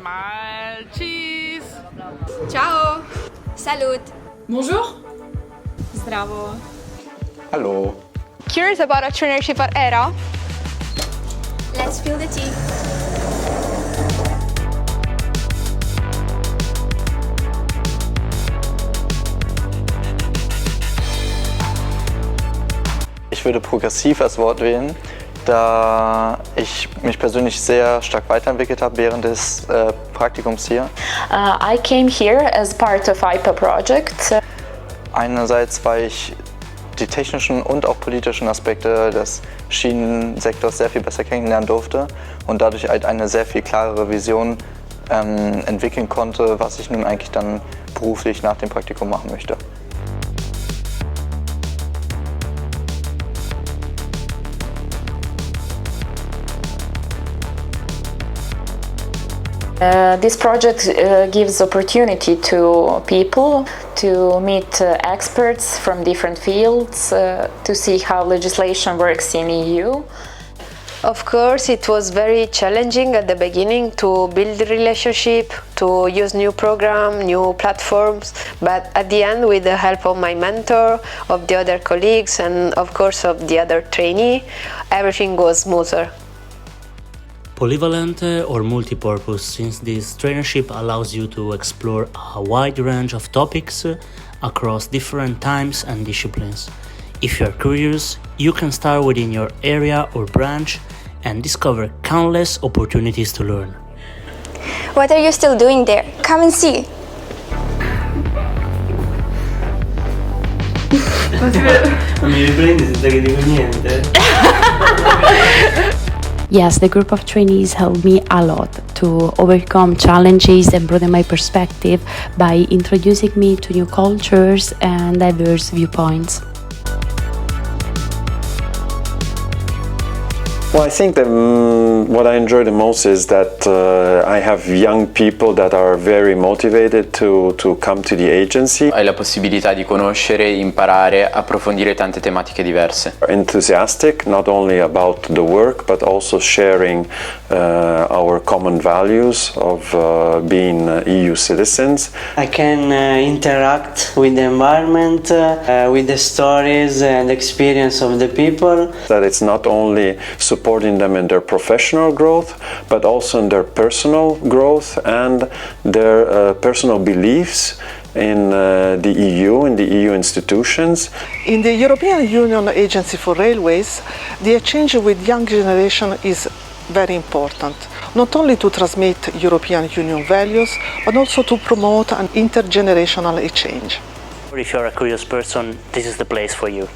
Smile. Cheese. Ciao. Salut. Bonjour. Zdravo. Hello. Curious about a traineeship at ERA? Let's spill the tea. Ich würde progressiv als Wort wählen, da ich mich persönlich sehr stark weiterentwickelt habe während des Praktikums hier. I came here as part of IPA project. Einerseits, weil ich die technischen und auch politischen Aspekte des Schienensektors sehr viel besser kennenlernen durfte und dadurch halt eine sehr viel klarere Vision entwickeln konnte, was ich nun eigentlich dann beruflich nach dem Praktikum machen möchte. This project gives opportunity to people to meet experts from different fields, to see how legislation works in EU. Of course, it was very challenging at the beginning to build the relationship, to use new program, new platforms, but at the end, with the help of my mentor, of the other colleagues, and of course of the other trainee, everything goes smoother. Polyvalent or multi-purpose, since this traineeship allows you to explore a wide range of topics across different times and disciplines. If you are curious, you can start within your area or branch and discover countless opportunities to learn. What are you still doing there? Come and see. Mi riprendi senza che dico niente? Yes, the group of trainees helped me a lot to overcome challenges and broaden my perspective by introducing me to new cultures and diverse viewpoints. Well, I think that what I enjoy the most is that I have young people that are very motivated to come to the agency. Hai la possibilità di conoscere, imparare, approfondire tante tematiche diverse. Enthusiastic not only about the work but also sharing our common values of being EU citizens. I can interact with the environment, with the stories and experience of the people. That it's not only supporting them in their professional growth, but also in their personal growth and their personal beliefs in the EU, in the EU institutions. In the European Union Agency for Railways, the exchange with young generation is very important, not only to transmit European Union values, but also to promote an intergenerational exchange. Or if you're a curious person, this is the place for you.